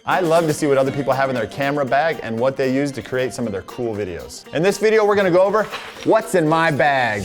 I love to see what other people have in their camera bag and what they use to create some of their cool videos. In this video, we're gonna go over what's in my bag.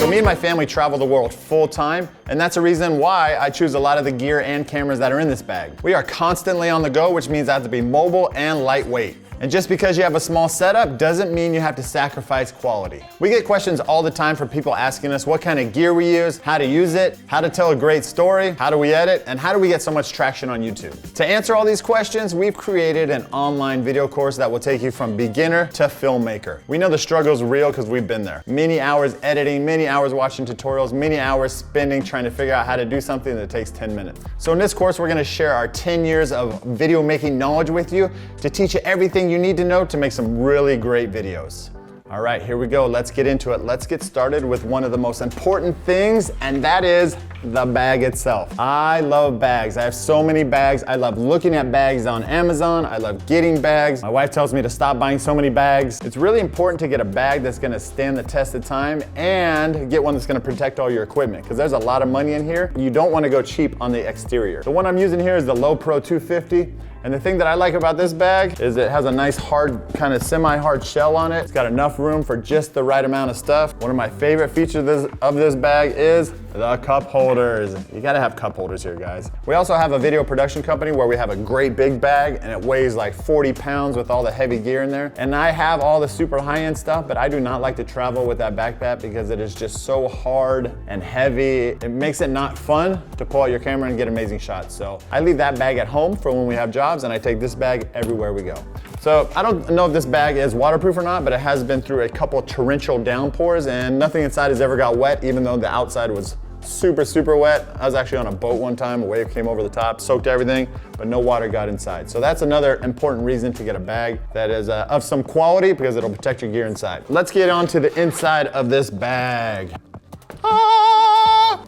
Me and my family travel the world full time, and that's a reason why I choose a lot of the gear and cameras that are in this bag. We are constantly on the go, which means I have to be mobile and lightweight. And just because you have a small setup doesn't mean you have to sacrifice quality. We get questions all the time from people asking us what kind of gear we use, how to use it, how to tell a great story, how do we edit, and how do we get so much traction on YouTube. To answer all these questions, we've created an online video course that will take you from beginner to filmmaker. We know the struggle's real because we've been there. Many hours editing, many hours watching tutorials, many hours spending trying to figure out how to do something that takes 10 minutes. So in this course, we're gonna share our 10 years of video making knowledge with you to teach you everything you need to know to make some really great videos. All right, here we go. Let's get into it. Let's get started with one of the most important things, and that is the bag itself. I love bags. I have so many bags. I love looking at bags on Amazon. I love getting bags. My wife tells me to stop buying so many bags. It's really important to get a bag that's gonna stand the test of time and get one that's gonna protect all your equipment, because there's a lot of money in here. You don't wanna go cheap on the exterior. The one I'm using here is the Low Pro 250. And the thing that I like about this bag is it has a nice hard, kind of semi-hard shell on it. It's got enough room for just the right amount of stuff. One of my favorite features of this bag is the cup holders. You gotta have cup holders here, guys. We also have a video production company where we have a great big bag and it weighs like 40 pounds with all the heavy gear in there. And I have all the super high-end stuff, but I do not like to travel with that backpack because it is just so hard and heavy. It makes it not fun to pull out your camera and get amazing shots. So I leave that bag at home for when we have jobs, and I take this bag everywhere we go. So I don't know if this bag is waterproof or not, but it has been through a couple torrential downpours and nothing inside has ever got wet, even though the outside was super, super wet. I was actually on a boat one time, a wave came over the top, soaked everything, but no water got inside. So that's another important reason to get a bag that is of some quality, because it'll protect your gear inside. Let's get on to the inside of this bag.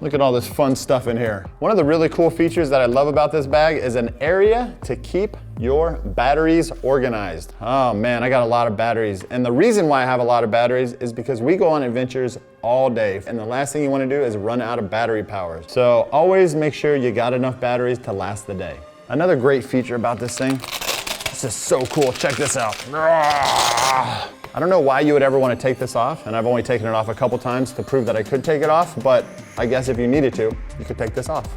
Look at all this fun stuff in here. One of the really cool features that I love about this bag is an area to keep your batteries organized. Oh man, I got a lot of batteries. And the reason why I have a lot of batteries is because we go on adventures all day. And the last thing you wanna do is run out of battery power. So always make sure you got enough batteries to last the day. Another great feature about this thing, this is so cool, check this out. I don't know why you would ever want to take this off, and I've only taken it off a couple times to prove that I could take it off, but I guess if you needed to, you could take this off.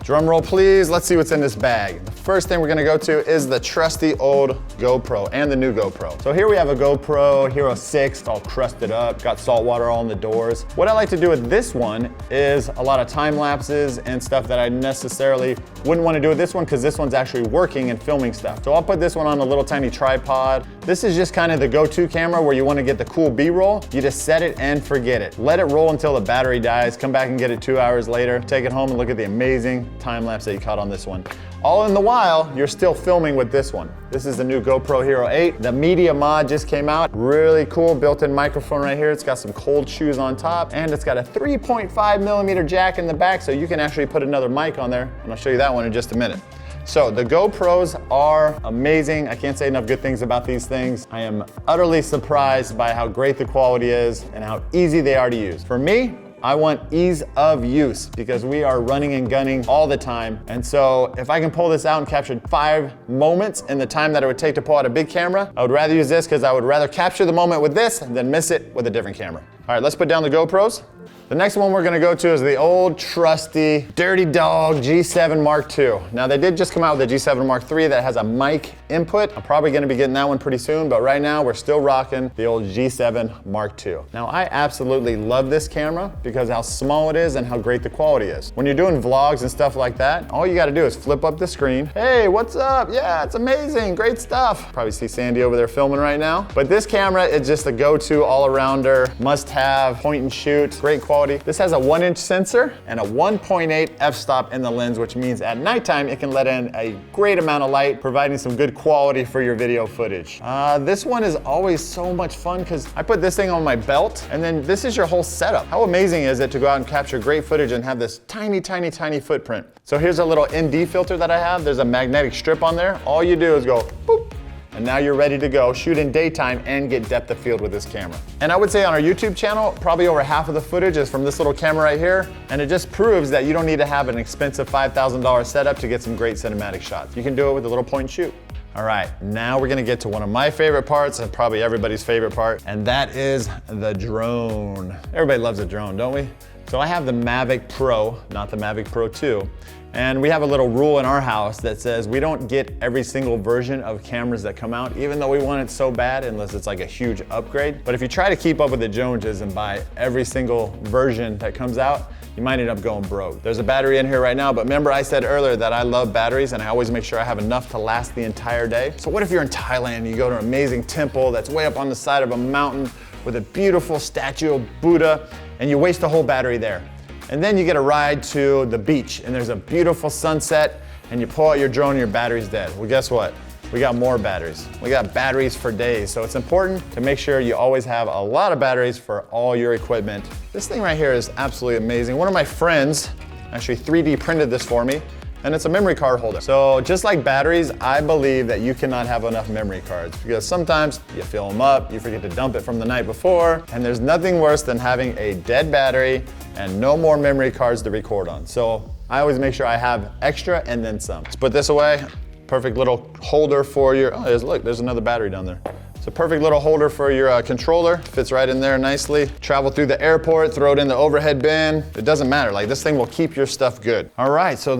Drum roll, please. Let's see what's in this bag. The first thing we're gonna go to is the trusty old GoPro and the new GoPro. So here we have a GoPro Hero 6, it's all crusted up, got salt water all in the doors. What I like to do with this one is a lot of time lapses and stuff that I necessarily wouldn't want to do with this one, because this one's actually working and filming stuff. So I'll put this one on a little tiny tripod. This is just kind of the go-to camera where you want to get the cool B-roll. You just set it and forget it. Let it roll until the battery dies, come back and get it 2 hours later, take it home and look at the amazing time lapse that you caught on this one. All in the while, you're still filming with this one. This is the new GoPro Hero 8. The media mod just came out. Really cool built-in microphone right here. It's got some cold shoes on top, and it's got a 3.5mm jack in the back, so you can actually put another mic on there, and I'll show you that one in just a minute. So the GoPros are amazing. I can't say enough good things about these things. I am utterly surprised by how great the quality is and how easy they are to use. For me, I want ease of use because we are running and gunning all the time. And so if I can pull this out and capture 5 moments in the time that it would take to pull out a big camera, I would rather use this because I would rather capture the moment with this than miss it with a different camera. All right, let's put down the GoPros. The next one we're gonna go to is the old trusty dirty dog G7 Mark II. Now they did just come out with the G7 Mark III that has a mic input. I'm probably gonna be getting that one pretty soon, but right now we're still rocking the old G7 Mark II. Now I absolutely love this camera because how small it is and how great the quality is. When you're doing vlogs and stuff like that, all you gotta do is flip up the screen. Hey, what's up? Yeah, it's amazing, great stuff. Probably see Sandy over there filming right now. But this camera is just a go-to all-arounder, must-have, point and shoot, great quality. This has a 1-inch sensor and a 1.8 f-stop in the lens, which means at nighttime it can let in a great amount of light, providing some good quality for your video footage. This one is always so much fun because I put this thing on my belt and then this is your whole setup. How amazing is it to go out and capture great footage and have this tiny, tiny, tiny footprint? So here's a little ND filter that I have. There's a magnetic strip on there. All you do is go boop, and now you're ready to go, shoot in daytime and get depth of field with this camera. And I would say on our YouTube channel, probably over half of the footage is from this little camera right here, and it just proves that you don't need to have an expensive $5,000 setup to get some great cinematic shots. You can do it with a little point and shoot. All right, now we're gonna get to one of my favorite parts and probably everybody's favorite part, and that is the drone. Everybody loves a drone, don't we? So I have the Mavic Pro, not the Mavic Pro 2, and we have a little rule in our house that says we don't get every single version of cameras that come out, even though we want it so bad, unless it's like a huge upgrade. But if you try to keep up with the Joneses and buy every single version that comes out, you might end up going broke. There's a battery in here right now, but remember I said earlier that I love batteries and I always make sure I have enough to last the entire day. So what if you're in Thailand and you go to an amazing temple that's way up on the side of a mountain with a beautiful statue of Buddha, and you waste a whole battery there. And then you get a ride to the beach and there's a beautiful sunset and you pull out your drone and your battery's dead. Well, guess what? We got more batteries. We got batteries for days. So it's important to make sure you always have a lot of batteries for all your equipment. This thing right here is absolutely amazing. One of my friends actually 3D printed this for me, and it's a memory card holder. So just like batteries, I believe that you cannot have enough memory cards because sometimes you fill them up, you forget to dump it from the night before, and there's nothing worse than having a dead battery and no more memory cards to record on. So I always make sure I have extra and then some. Let's put this away. Perfect little holder for your, oh, look, there's another battery down there. It's a perfect little holder for your controller. Fits right in there nicely. Travel through the airport, throw it in the overhead bin. It doesn't matter, like this thing will keep your stuff good. All right, so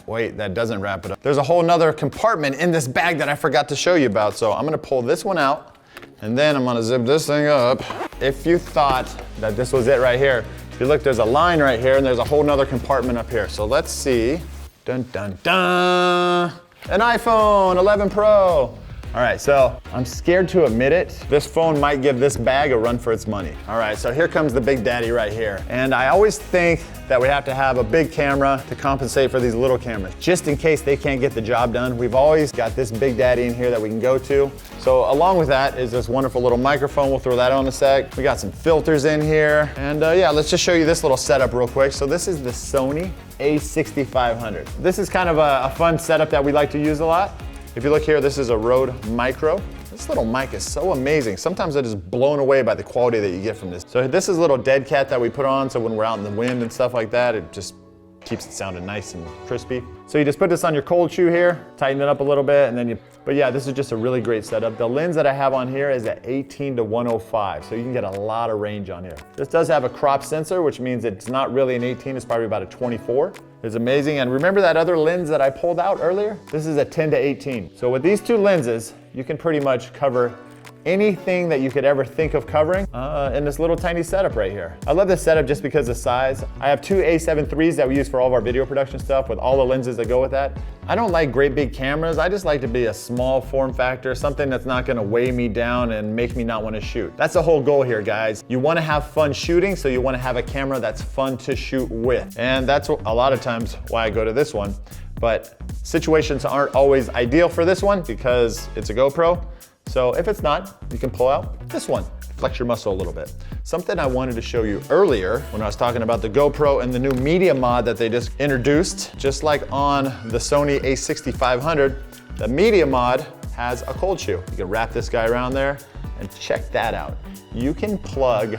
wait, that doesn't wrap it up. There's a whole nother compartment in this bag that I forgot to show you about. So I'm gonna pull this one out and then I'm gonna zip this thing up. If you thought that this was it right here, if you look, there's a line right here and there's a whole nother compartment up here. So let's see, dun, dun, dun. An iPhone 11 Pro. All right, so I'm scared to admit it. This phone might give this bag a run for its money. All right, so here comes the big daddy right here. And I always think that we have to have a big camera to compensate for these little cameras, just in case they can't get the job done. We've always got this big daddy in here that we can go to. So along with that is this wonderful little microphone. We'll throw that on in a sec. We got some filters in here. And yeah, let's just show you this little setup real quick. So this is the Sony a6500. This is kind of a fun setup that we like to use a lot. If you look here, this is a Rode Micro. This little mic is so amazing. Sometimes I'm just blown away by the quality that you get from this. So this is a little dead cat that we put on, so when we're out in the wind and stuff like that, it just keeps it sounding nice and crispy. So you just put this on your cold shoe here, tighten it up a little bit, and then but yeah, this is just a really great setup. The lens that I have on here is at 18 to 105, so you can get a lot of range on here. This does have a crop sensor, which means it's not really an 18, it's probably about a 24. It's amazing, and remember that other lens that I pulled out earlier? This is a 10 to 18. So with these two lenses, you can pretty much cover anything that you could ever think of covering in this little tiny setup right here. I love this setup just because of size. I have two A7 IIIs that we use for all of our video production stuff with all the lenses that go with that. I don't like great big cameras. I just like to be a small form factor, something that's not gonna weigh me down and make me not wanna shoot. That's the whole goal here, guys. You wanna have fun shooting, so you wanna have a camera that's fun to shoot with. And that's a lot of times why I go to this one. But situations aren't always ideal for this one because it's a GoPro. So if it's not, you can pull out this one, flex your muscle a little bit. Something I wanted to show you earlier when I was talking about the GoPro and the new media mod that they just introduced, just like on the Sony a6500, the media mod has a cold shoe. You can wrap this guy around there and check that out. You can plug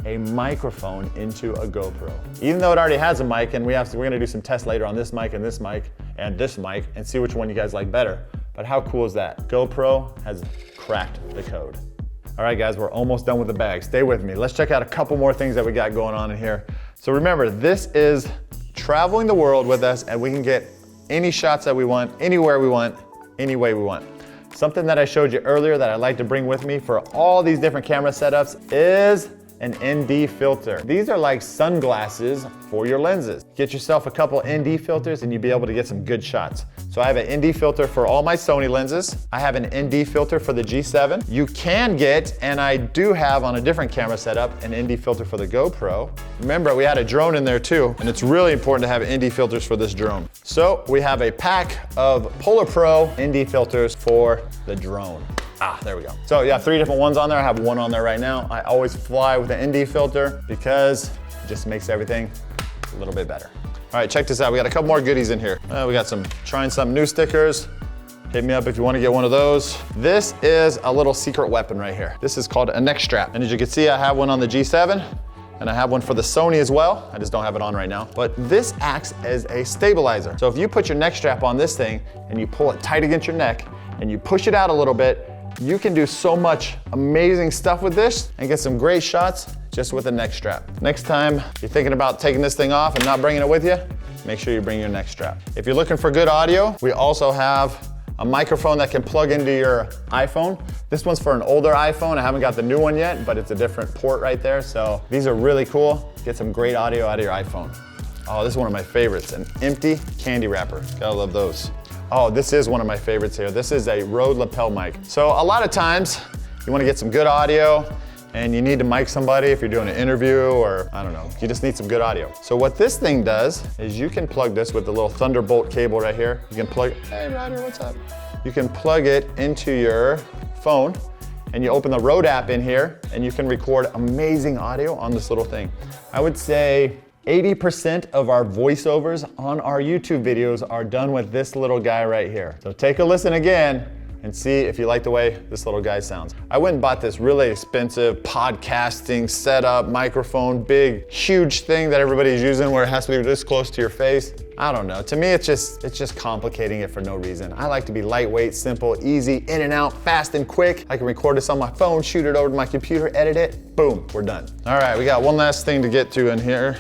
a microphone into a GoPro. Even though it already has a mic, and we're gonna do some tests later on this mic and this mic and this mic and see which one you guys like better. But how cool is that? GoPro has cracked the code. All right, guys, we're almost done with the bag. Stay with me. Let's check out a couple more things that we got going on in here. So remember, this is traveling the world with us, and we can get any shots that we want, anywhere we want, any way we want. Something that I showed you earlier that I like to bring with me for all these different camera setups is an ND filter. These are like sunglasses for your lenses. Get yourself a couple ND filters and you'll be able to get some good shots. So I have an ND filter for all my Sony lenses. I have an ND filter for the G7. You can get, and I do have on a different camera setup, an ND filter for the GoPro. Remember, we had a drone in there too, and it's really important to have ND filters for this drone. So we have a pack of Polar Pro ND filters for the drone. There we go. So yeah, 3 different ones on there. I have one on there right now. I always fly with an ND filter because it just makes everything a little bit better. All right, check this out. We got a couple more goodies in here. We got some TryNsomethingnew stickers. hit me up if you want to get one of those. This is a little secret weapon right here. This is called a neck strap. And as you can see, I have one on the G7 and I have one for the Sony as well. I just don't have it on right now. But this acts as a stabilizer. So if you put your neck strap on this thing and you pull it tight against your neck and you push it out a little bit, you can do so much amazing stuff with this and get some great shots just with a neck strap. Next time you're thinking about taking this thing off and not bringing it with you, make sure you bring your neck strap. If you're looking for good audio, we also have a microphone that can plug into your iPhone. This one's for an older iPhone. I haven't got the new one yet, but it's a different port right there. So these are really cool. Get some great audio out of your iPhone. Oh, this is one of my favorites, an empty candy wrapper. Gotta love those. Oh, this is one of my favorites here. This is a Rode lapel mic. So a lot of times you wanna get some good audio and you need to mic somebody if you're doing an interview or, I don't know, you just need some good audio. So what this thing does is you can plug this with the little Thunderbolt cable right here. You can plug, hey Ryder, what's up? You can plug it into your phone and you open the Rode app in here and you can record amazing audio on this little thing. I would say 80% of our voiceovers on our YouTube videos are done with this little guy right here. So take a listen again and see if you like the way this little guy sounds. I went and bought this really expensive podcasting setup, microphone, big, huge thing that everybody's using where it has to be this close to your face. I don't know, to me it's just complicating it for no reason. I like to be lightweight, simple, easy, in and out, fast and quick. I can record this on my phone, shoot it over to my computer, edit it, boom, we're done. All right, we got one last thing to get to in here.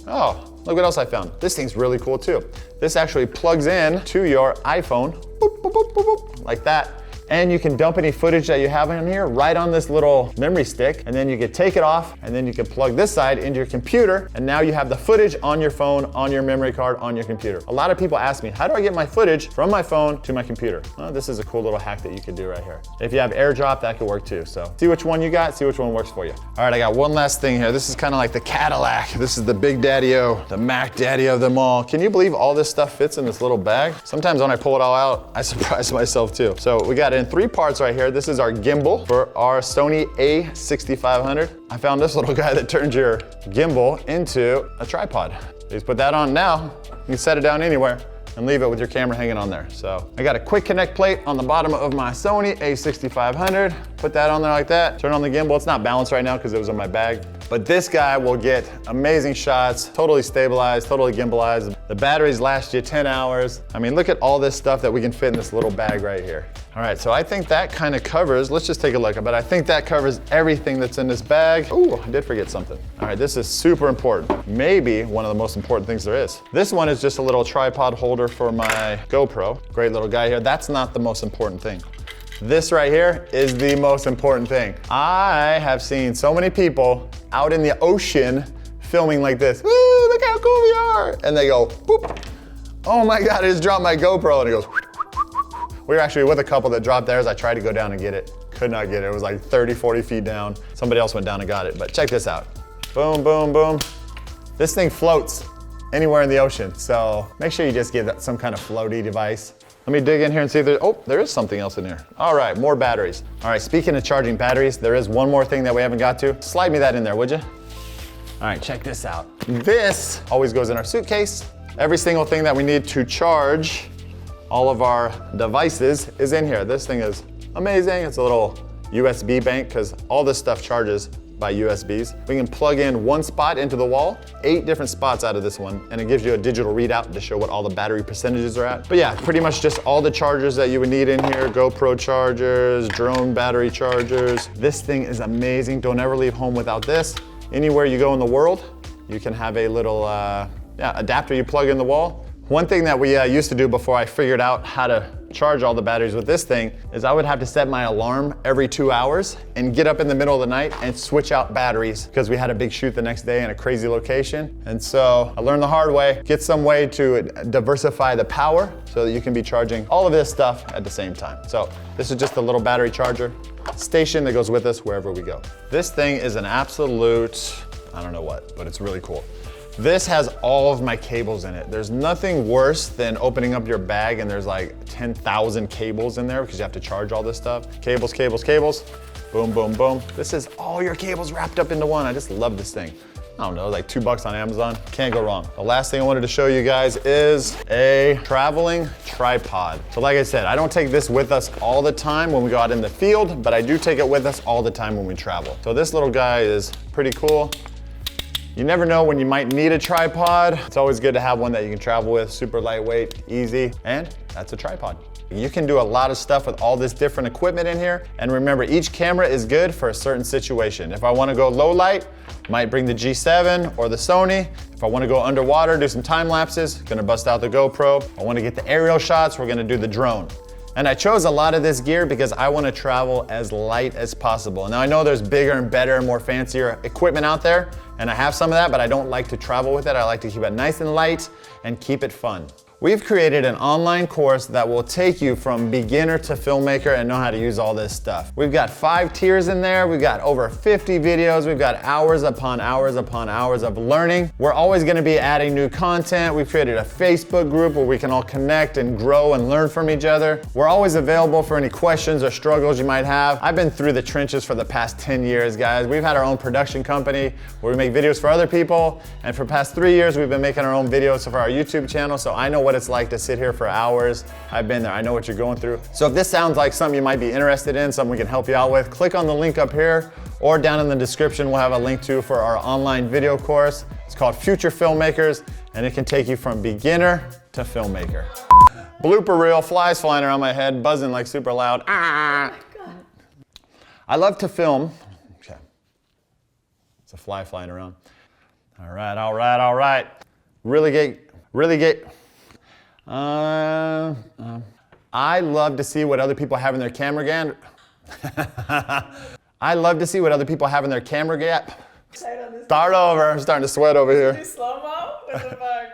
Oh, look what else I found. This thing's really cool too. This actually plugs in to your iPhone, boop, boop, boop, boop, boop, like that. And you can dump any footage that you have in here right on this little memory stick, and then you can take it off, and then you can plug this side into your computer, and now you have the footage on your phone, on your memory card, on your computer. A lot of people ask me, how do I get my footage from my phone to my computer? Well, this is a cool little hack that you could do right here. If you have AirDrop, that could work too. So see which one you got, see which one works for you. All right, I got one last thing here. This is kind of like the Cadillac. This is the big daddy-o, the Mac daddy of them all. Can you believe all this stuff fits in this little bag? Sometimes when I pull it all out, I surprise myself too. So we got it in 3 parts right here. This is our gimbal for our Sony a6500. I found this little guy that turns your gimbal into a tripod. You just put that on now, you can set it down anywhere and leave it with your camera hanging on there. So I got a quick connect plate on the bottom of my Sony a6500. Put that on there like that, turn on the gimbal. It's not balanced right now because it was in my bag. But this guy will get amazing shots, totally stabilized, totally gimbalized. The batteries last you 10 hours. I mean, look at all this stuff that we can fit in this little bag right here. All right, so I think that kind of covers, let's just take a look, but I think that covers everything that's in this bag. Ooh, I did forget something. All right, this is super important. Maybe one of the most important things there is. This one is just a little tripod holder for my GoPro. Great little guy here. That's not the most important thing. This right here is the most important thing. I have seen so many people out in the ocean filming like this. Woo, look how cool we are. And they go, boop. Oh my God, I just dropped my GoPro, and it goes. We were actually with a couple that dropped theirs. I tried to go down and get it. Could not get it. It was like 30, 40 feet down. Somebody else went down and got it, but check this out. Boom, boom, boom. This thing floats anywhere in the ocean. So make sure you just get some kind of floaty device. Let me dig in here and see if there is something else in here. All right, more batteries. All right, speaking of charging batteries, there is one more thing that we haven't got to. Slide me that in there, would you? All right, check this out. This always goes in our suitcase. Every single thing that we need to charge all of our devices is in here. This thing is amazing. It's a little USB bank because all this stuff charges by USBs. We can plug in one spot into the wall, 8 different spots out of this one, and it gives you a digital readout to show what all the battery percentages are at. But yeah, pretty much just all the chargers that you would need in here, GoPro chargers, drone battery chargers. This thing is amazing. Don't ever leave home without this. Anywhere you go in the world, you can have a little adapter you plug in the wall. One thing that we used to do before I figured out how to charge all the batteries with this thing is I would have to set my alarm every 2 hours and get up in the middle of the night and switch out batteries because we had a big shoot the next day in a crazy location. And so I learned the hard way, get some way to diversify the power so that you can be charging all of this stuff at the same time. So this is just a little battery charger station that goes with us wherever we go. This thing is an absolute, I don't know what, but it's really cool. This has all of my cables in it. There's nothing worse than opening up your bag and there's like 10,000 cables in there because you have to charge all this stuff. Cables, cables, cables, boom, boom, boom. This is all your cables wrapped up into one. I just love this thing. I don't know, like $2 on Amazon. Can't go wrong. The last thing I wanted to show you guys is a traveling tripod. So like I said, I don't take this with us all the time when we go out in the field, but I do take it with us all the time when we travel. So this little guy is pretty cool. You never know when you might need a tripod. It's always good to have one that you can travel with, super lightweight, easy, and that's a tripod. You can do a lot of stuff with all this different equipment in here. And remember, each camera is good for a certain situation. If I wanna go low light, might bring the G7 or the Sony. If I wanna go underwater, do some time lapses, gonna bust out the GoPro. I wanna get the aerial shots, we're gonna do the drone. And I chose a lot of this gear because I wanna travel as light as possible. Now I know there's bigger and better and more fancier equipment out there, and I have some of that, but I don't like to travel with it. I like to keep it nice and light and keep it fun. We've created an online course that will take you from beginner to filmmaker and know how to use all this stuff. We've got 5 tiers in there. We've got over 50 videos. We've got hours upon hours upon hours of learning. We're always gonna be adding new content. We've created a Facebook group where we can all connect and grow and learn from each other. We're always available for any questions or struggles you might have. I've been through the trenches for the past 10 years, guys. We've had our own production company where we make videos for other people. And for the past 3 years, we've been making our own videos for our YouTube channel. So I know what it's like to sit here for hours. I've been there, I know what you're going through. So if this sounds like something you might be interested in, something we can help you out with, click on the link up here or down in the description, we'll have a link to for our online video course. It's called Future Filmmakers, and it can take you from beginner to filmmaker. Blooper reel, flies flying around my head, buzzing like super loud. Ah. Oh my God. I love to film. Okay. It's a fly flying around. All right, all right, all right. Really get. I love to see what other people have in their camera gap. I love to see what other people have in their camera gap. Start over. I'm starting to sweat over here. Do slow-mo? What the fuck?